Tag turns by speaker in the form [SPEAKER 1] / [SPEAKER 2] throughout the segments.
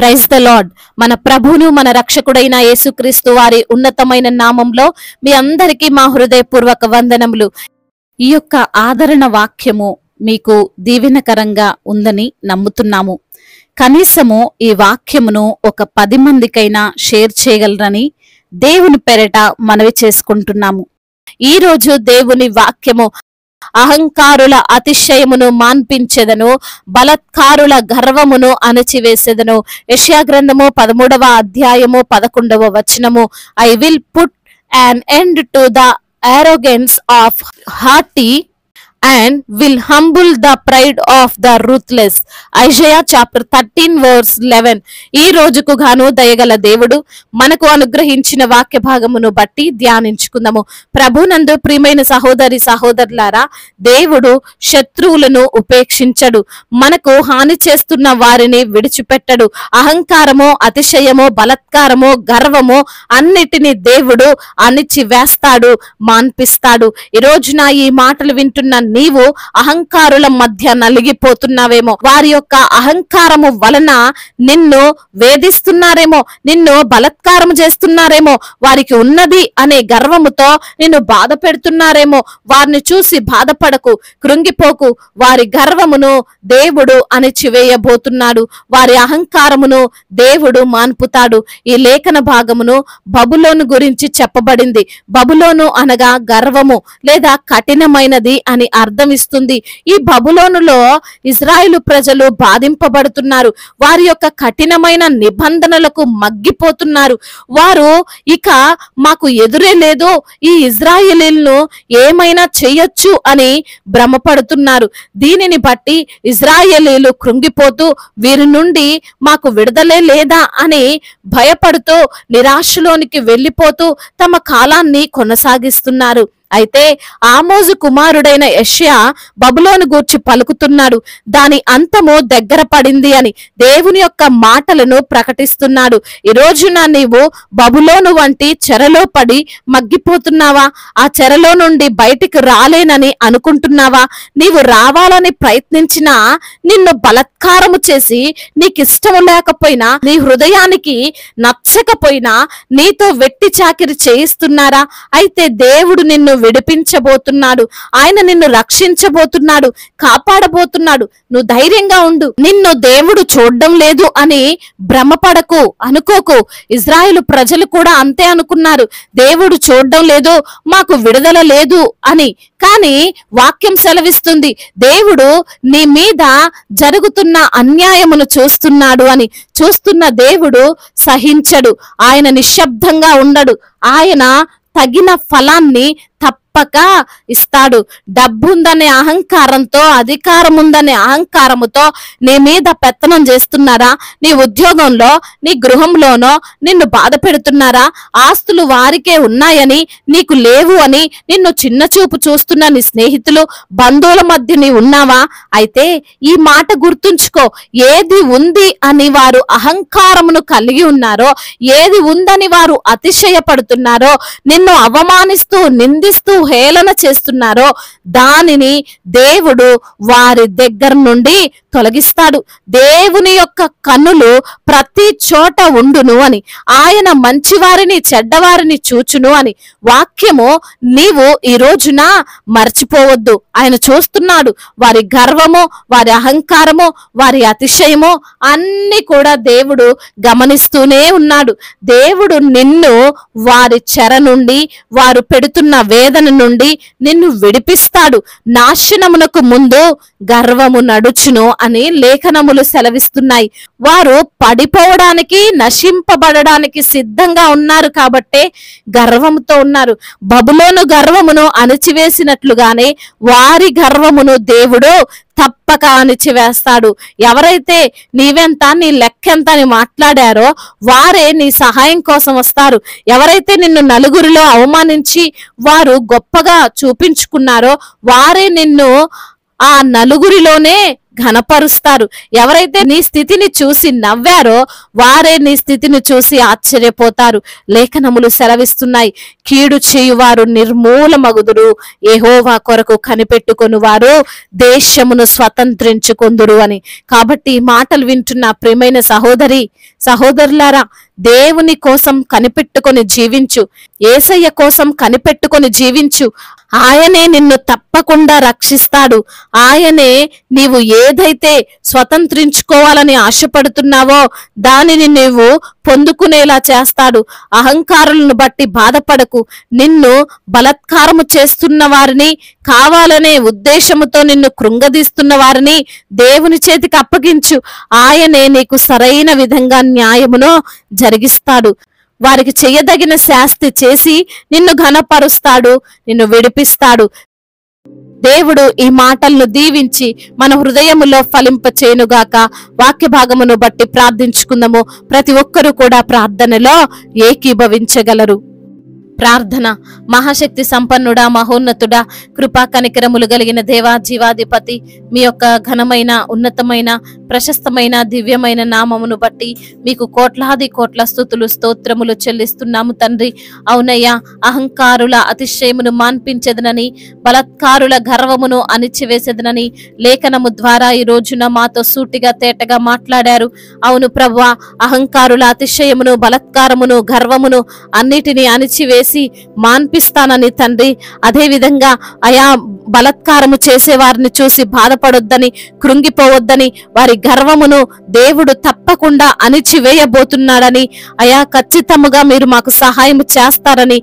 [SPEAKER 1] Praise the lord. మన ప్రభువును మన రక్షకుడైన యేసుక్రీస్తు వారి ఉన్నతమైన నామంలో మీ అందరికీ మా హృదయపూర్వక వందనములు. ఈ యొక్క ఆదరణ వాక్యము మీకు దీవెనకరంగా ఉందని నమ్ముతున్నాము. కనీసము ఈ వాక్యమును ఒక 10 మందికైనా షేర్ చేయగలరని దేవుని పేరట మనవి చేసుకుంటున్నాము. ఈ రోజు దేవుని వాక్యము అహంకారుల అతిశయమును మాన్పించెదను, బలత్కారుల గర్వమును అణచివేసెదను. యెషయా గ్రంథము 13వ అధ్యాయము 11వ వచనము. I will put an end to the arrogance of haughty and will humble the pride of the ruthless. Isaiah chapter 13 verse 11. ఈ రోజుకు గాను దయగల దేవుడు మనకు అనుగ్రహించిన వాక్య భాగమును బట్టి ధ్యానించుకుందాము. ప్రభునందు ప్రియమైన సహోదరి సహోదరులారా, దేవుడు శత్రువులను ఉపేక్షించడు, మనకు హాని చేస్తున్న వారిని విడిచిపెట్టడు. అహంకారము, అతిశయము, బలత్కారము, గర్వము అన్నిటినీ దేవుడు అణిచి వేస్తాడు, మాన్పిస్తాడు. ఈ రోజున ఈ మాటలు వింటున్న నీవు అహంకారుల మధ్య నలిగిపోతున్నావేమో, వారి యొక్క అహంకారము వలన నిన్ను వేధిస్తున్నారేమో, నిన్ను బలత్కారం చేస్తున్నారేమో, వారికి ఉన్నది అనే గర్వముతో నిన్ను బాధ పెడుతున్నారేమో. వారిని చూసి బాధపడకు, కృంగిపోకు. వారి గర్వమును దేవుడు అణిచివేయబోతున్నాడు, వారి అహంకారమును దేవుడు మాన్పుతాడు. ఈ లేఖన భాగమును బబులోను గురించి చెప్పబడింది. బబులోను అనగా గర్వము లేదా కఠినమైనది అని అర్థం ఇస్తుంది. ఈ బబులోనులో ఇజ్రాయేలు ప్రజలు బాధింపబడుతున్నారు. వారి యొక్క కఠినమైన నిబంధనలకు మగ్గిపోతున్నారు. వారు ఇక మాకు ఎదురే లేదు, ఈ ఇజ్రాయేలీలను ఏమైనా చేయొచ్చు అని భ్రమపడుతున్నారు. దీనిని బట్టి ఇజ్రాయేలీలు కృంగిపోతూ వీరి నుండి మాకు విడుదలే లేదా అని భయపడుతూ నిరాశలోనికి వెళ్ళిపోతూ తమ కాలాన్ని కొనసాగిస్తున్నారు. అయితే ఆమోజు కుమారుడైన యెషయా బబులోను గూర్చి పలుకుతున్నాడు. దాని అంతము దగ్గర పడింది అని దేవుని యొక్క మాటలను ప్రకటిస్తున్నాడు. ఈ రోజున నీవు బబులోను వంటి చెరలో పడి మగ్గిపోతున్నావా? ఆ చెరలో నుండి బయటికి రాలేనని అనుకుంటున్నావా? నీవు రావాలని ప్రయత్నించినా నిన్ను బలత్కారము చేసి, నీకు ఇష్టం లేకపోయినా, నీ హృదయానికి నచ్చకపోయినా నీతో వెట్టి చాకిరి చేయిస్తున్నారా? అయితే దేవుడు నిన్ను విడిపించబోతున్నాడు, ఆయన నిన్ను రక్షించబోతున్నాడు, కాపాడబోతున్నాడు. నువ్వు ధైర్యంగా ఉండు. నిన్ను దేవుడు చూడడం లేదు అని భ్రమపడకు, అనుకోకు. ఇజ్రాయేలు ప్రజలు కూడా అంతే అనుకున్నారు, దేవుడు చూడడం లేదు, మాకు విడుదల లేదు అని. కానీ వాక్యం సెలవిస్తుంది, దేవుడు నీ మీద జరుగుతున్న అన్యాయమును చూస్తున్నాడు అని. చూస్తున్న దేవుడు సహించడు, ఆయన నిశ్శబ్దంగా ఉండడు, ఆయన తగిన ఫలాన్ని తప్పక ఇస్తాడు. డబ్బుందనే అహంకారంతో, అధికారం ఉందనే అహంకారముతో నీ మీద పెత్తనం చేస్తున్నారా? నీ ఉద్యోగంలో, నీ గృహంలోనో నిన్ను బాధ పెడుతున్నారా? ఆస్తులు వారికే ఉన్నాయని, నీకు లేవు అని నిన్ను చిన్న చూపు చూస్తున్న నీ స్నేహితులు, బంధువుల మధ్య నీ ఉన్నావా? అయితే ఈ మాట గుర్తుంచుకో, ఏది ఉంది అని వారు అహంకారమును కలిగి ఉన్నారో, ఏది ఉందని వారు అతిశయపడుతున్నారో, నిన్ను అవమానిస్తూ, నిందిస్తూ, హేళన చేస్తున్నారో దానిని దేవుడు వారి దగ్గర నుండి తొలగిస్తాడు. దేవుని యొక్క కన్నులు ప్రతి చోట ఉండును అని, ఆయన మంచివారిని చెడ్డవారిని చూచును అని వాక్యము నీవు ఈ రోజున మర్చిపోవద్దు. ఆయన చూస్తున్నాడు. వారి గర్వము, వారి అహంకారము, వారి అతిశయము అన్ని కూడా దేవుడు గమనిస్తూనే ఉన్నాడు. దేవుడు నిన్ను వారి చెర నుండి, వారు పెడుతున్న వేదన నుండి నిన్ను విడిపిస్తాడు. నాశనమునకు ముందు గర్వము నడుచును అని లేఖనములు సెలవిస్తున్నాయి. వారు పడిపోవడానికి, నశింపబడడానికి సిద్ధంగా ఉన్నారు కాబట్టే గర్వముతో ఉన్నారు. బబులోను గర్వమును అణిచివేసినట్లుగానే వారి గర్వమును దేవుడు తప్పక అణిచివేస్తాడు. ఎవరైతే నీవెంత, నీ లెక్కెంత అని మాట్లాడారో వారే నీ సహాయం కోసం వస్తారు. ఎవరైతే నిన్ను నలుగురిలో అవమానించి వారు గొప్పగా చూపించుకున్నారో వారే నిన్ను ఆ నలుగురిలోనే ఘనపరుస్తారు. ఎవరైతే నీ స్థితిని చూసి నవ్వారో వారే నీ స్థితిని చూసి ఆశ్చర్యపోతారు. లేఖనములు సెలవిస్తున్నాయి, కీడు చేయువారు నిర్మూలమగుదురు, యెహోవా కొరకు కనిపెట్టుకొని వారు దేశమును స్వతంత్రించుకొందురు అని. కాబట్టి ఈ మాటలు వింటున్న ప్రియమైన సహోదరులారా, దేవుని కోసం కనిపెట్టుకొని జీవించు, యేసయ్య కోసం కనిపెట్టుకొని జీవించు. ఆయనే నిన్ను తప్పకుండా రక్షిస్తాడు. ఆయనే నీవు ఏదైతే స్వతంత్రించుకోవాలని ఆశపడుతున్నావో దానిని నీవు పొందుకునేలా చేస్తాడు. అహంకారులను బట్టి బాధపడకు. నిన్ను బలాత్కారము చేస్తున్న వారిని, కావాలనే ఉద్దేశముతో నిన్ను కృంగదీస్తున్న వారిని దేవుని చేతికి అప్పగించు. ఆయనే నీకు సరైన విధంగా న్యాయమును జరిగిస్తాడు. వారికి చేయదగిన శాస్తి చేసి నిన్ను ఘనపరుస్తాడు, నిన్ను విడిపిస్తాడు. దేవుడు ఈ మాటలను దీవించి మన హృదయములో ఫలింపచేయునుగాక. వాక్య భాగమును బట్టి ప్రార్థించుకుందాము. ప్రతి ఒక్కరూ కూడా ప్రార్థనలో ఏకీభవించగలరు. ప్రార్థన. మహాశక్తి సంపన్నుడా, మహోన్నతుడా, కృపా కనికరములు కలిగిన దేవా, జీవాధిపతి, మీ యొక్క ఘనమైన, ఉన్నతమైన, ప్రశస్తమైన, దివ్యమైన నామమును బట్టి మీకు కోట్లాది కోట్ల స్తుతులు, స్తోత్రములు చెల్లిస్తున్నాము తండ్రి. అవునయ్యా, అహంకారుల అతిశయమును మాన్పించెదనని, బలాత్కారుల గర్వమును అణిచివేసేదనని లేఖనము ద్వారా ఈ రోజున మాతో సూటిగా తేటగా మాట్లాడారు. అవును ప్రభువా, అహంకారుల అతిశయమును, బలాత్కారమును, గర్వమును అన్నిటినీ అణిచివేసి మాన్పిస్తానని తండ్రి. అదే విధంగా అయా బలాత్కారము చేసే వారిని చూసి బాధపడొద్దని, కృంగిపోవద్దని, వారి గర్వమును దేవుడు తప్పకుండా అణిచివేయబోతున్నాడని, అయా ఖచ్చితముగా మీరు మాకు సహాయం చేస్తారని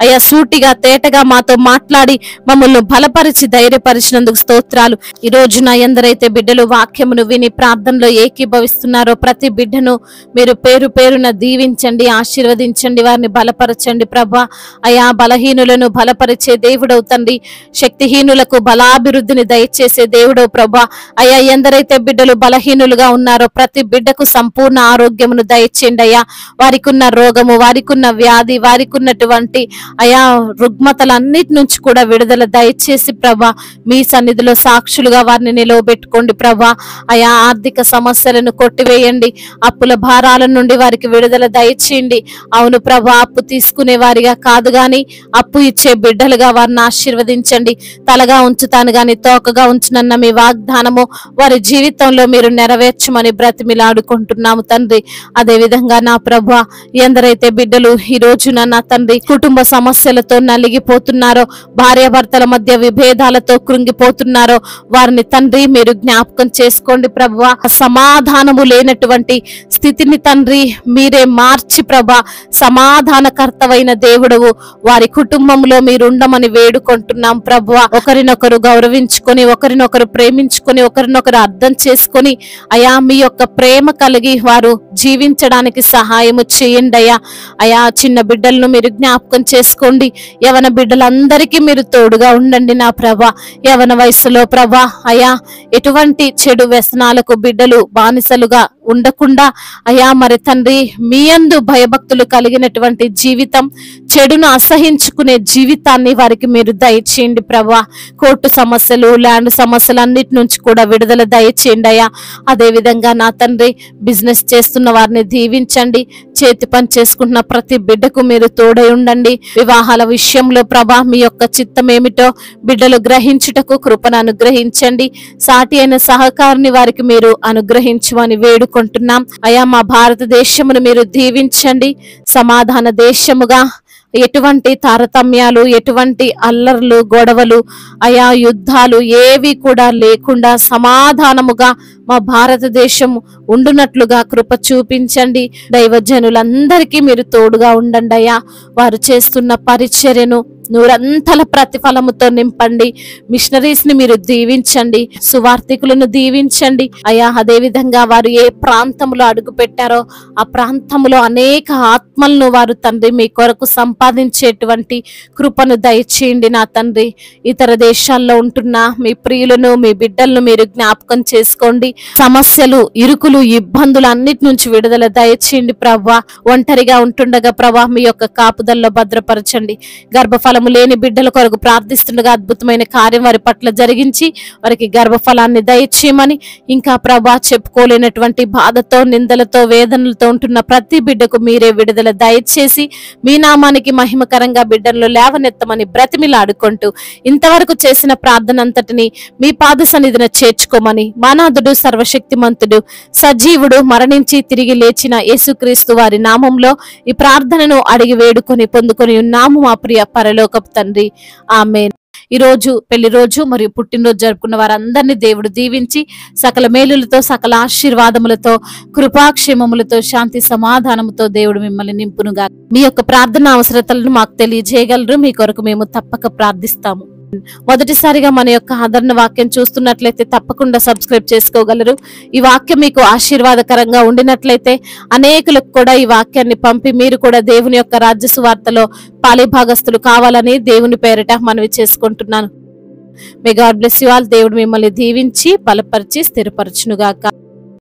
[SPEAKER 1] అయ్యా సూటిగా తేటగా మాతో మాట్లాడి మమ్మల్ని బలపరిచి ధైర్యపరిచినందుకు స్తోత్రాలు. ఈ రోజున ఎందరైతే బిడ్డలు వాక్యమును విని ప్రార్థనలో ఏకీభవిస్తున్నారో ప్రతి బిడ్డను మీరు పేరు పేరున దీవించండి, ఆశీర్వదించండి, వారిని బలపరచండి ప్రభా. అయా బలహీనులను బలపరిచే దేవుడవు తండ్రి, శక్తిహీనులకు బలాభివృద్ధిని దయచేసే దేవుడవు ప్రభా. అయా ఎందరైతే బిడ్డలు బలహీనులుగా ఉన్నారో ప్రతి బిడ్డకు సంపూర్ణ ఆరోగ్యమును దయచేయండి అయ్యా. వారికి ఉన్న రోగము, వారికి ఉన్న వ్యాధి, వారికి ఉన్నటువంటి అయా రుగ్మతలన్నిటి నుంచి కూడా విడుదల దయచేసి ప్రభా మీ సన్నిధిలో సాక్షులుగా వారిని నిలవబెట్టుకోండి ప్రభా. అయా ఆర్థిక సమస్యలను కొట్టివేయండి, అప్పుల భారాల నుండి వారికి విడుదల దయచేయండి. అవును ప్రభా, అప్పు తీసుకునే వారిగా కాదు గాని అప్పు ఇచ్చే బిడ్డలుగా వారిని ఆశీర్వదించండి. తలగా ఉంచుతాను గాని తోకగా ఉంచునన్న మీ వాగ్దానము వారి జీవితంలో మీరు నెరవేర్చమని బ్రతిమిలాడుకుంటున్నాము తండ్రి. అదే విధంగా నా ప్రభా, ఎందరైతే బిడ్డలు ఈ రోజున నా తండ్రి కుటుంబ సమస్యలతో నలిగిపోతున్నారో, భార్యాభర్తల మధ్య విభేదాలతో కృంగిపోతున్నారో వారిని తండ్రి మీరు జ్ఞాపకం చేసుకోండి ప్రభువా. సమాధానము లేనటువంటి స్థితిని తండ్రి మీరే మార్చి ప్రభా సమాధానకర్తవైన దేవుడవు వారి కుటుంబంలో మీరు ఉండమని వేడుకుంటున్నాం ప్రభువా. ఒకరినొకరు గౌరవించుకొని, ఒకరినొకరు ప్రేమించుకొని, ఒకరినొకరు అర్థం చేసుకొని అయా మీ యొక్క ప్రేమ కలిగి వారు జీవించడానికి సహాయము చేయండి అయ్యా. అయా చిన్న బిడ్డలను మీరు జ్ఞాపకం చేసుకోండి, యవన బిడ్డలందరికీ మీరు తోడుగా ఉండండి నా ప్రభా. యవన వయసులో ప్రభా అయా ఎటువంటి చెడు వ్యసనాలకు బిడ్డలు బానిసలుగా ఉండకుండా అయా మరి తండ్రి మీ యందు భయభక్తులు కలిగినటువంటి జీవితం, చెడును అసహించుకునే జీవితాన్ని వారికి మీరు దయచేయండి ప్రభా. కోర్టు సమస్యలు, ల్యాండ్ సమస్యలు అన్నిటి నుంచి కూడా విడుదల దయచేయండి అయ్యా. అదే విధంగా నా తండ్రి బిజినెస్ చేస్తున్న వారిని దీవించండి, చేతి పని చేసుకుంటున్న ప్రతి బిడ్డకు మీరు తోడై ఉండండి. వివాహాల విషయంలో ప్రభా మీ యొక్క చిత్తం ఏమిటో బిడ్డలు గ్రహించుటకు కృపను అనుగ్రహించండి. సాటి అయిన సహకారిని వారికి మీరు అనుగ్రహించమని వేడుకుంటున్నాం అయా. మా భారతదేశమును మీరు దీవించండి, సమాధాన దేశముగా, ఎటువంటి తారతమ్యాలు, ఎటువంటి అల్లర్లు, గొడవలు, అయా యుద్ధాలు ఏవి కూడా లేకుండా సమాధానముగా మా భారతదేశం ఉండునట్లుగా కృప చూపించండి. దైవజనులందరికీ మీరు తోడుగా ఉండండి అయ్యా. వారు చేస్తున్న పరిచర్యను నూరంతల ప్రతిఫలముతో నింపండి. మిషనరీస్ ని మీరు దీవించండి, సువార్థికులను దీవించండి అయ్యా. అదే విధంగా వారు ఏ ప్రాంతంలో అడుగు పెట్టారో ఆ ప్రాంతంలో అనేక ఆత్మలను వారు తండ్రి మీ కొరకు సంపాదించేటువంటి కృపను దయచేయండి నా తండ్రి. ఇతర దేశాల్లో ఉంటున్న మీ ప్రియులను, మీ బిడ్డలను మీరు జ్ఞాపకం చేసుకోండి. సమస్యలు, ఇరుకులు, ఇబ్బందులు అన్నిటి నుంచి విడుదల దయచేయండి ప్రభా. ఒంటరిగా ఉంటుండగా ప్రభా మీ యొక్క కాపుదల్లో భద్రపరచండి. గర్భఫలము లేని బిడ్డల కొరకు ప్రార్థిస్తుండగా అద్భుతమైన కార్యం వారి పట్ల జరిగించి వారికి గర్భఫలాన్ని దయచేయమని, ఇంకా ప్రభా చెప్పుకోలేనటువంటి బాధతో, నిందలతో, వేదనలతో ఉంటున్న ప్రతి బిడ్డకు మీరే విడుదల దయచేసి మీ నామానికి మహిమకరంగా బిడ్డలను లేవనెత్తమని బ్రతిమిలాడుకుంటూ ఇంతవరకు చేసిన ప్రార్థన అంతటిని మీ పాద సన్నిధిన చేర్చుకోమని, మానాథుడు, సర్వశక్తిమంతుడు, సజీవుడు, మరణించి తిరిగి లేచిన యేసుక్రీస్తు వారి నామంలో ఈ ప్రార్థనను అడిగి వేడుకొని పొందుకొని ఉన్నాము మా ప్రియ పరలోకపు తండ్రి. ఆమేన్. ఈ రోజు పెళ్లి రోజు మరియు పుట్టినరోజు జరుపుకున్న వారందరినీ దేవుడు దీవించి సకల మేలులతో, సకల ఆశీర్వాదములతో, కృపాక్షేమములతో, శాంతి సమాధానముతో దేవుడు మిమ్మల్ని నింపునుగా. మీ యొక్క ప్రార్థన అవసరతలను మాకు తెలియజేయగలరు. మీ కొరకు మేము తప్పక ప్రార్థిస్తాము. మొదటిసారిగా మన యొక్క ఆదరణ వాక్యం చూస్తున్నట్లయితే తప్పకుండా సబ్స్క్రైబ్ చేసుకోగలరు. ఈ వాక్యం మీకు ఆశీర్వాదకరంగా ఉండినట్లయితే అనేకులకు కూడా ఈ వాక్యాన్ని పంపి మీరు కూడా దేవుని యొక్క రాజ్య సువార్తలో పాలిభాగస్తులు కావాలని దేవుని పేరిట మనవి చేసుకుంటున్నాను. May God bless you all. దేవుడు మిమ్మల్ని దీవించి బలపరిచి స్థిరపరచునుగాక.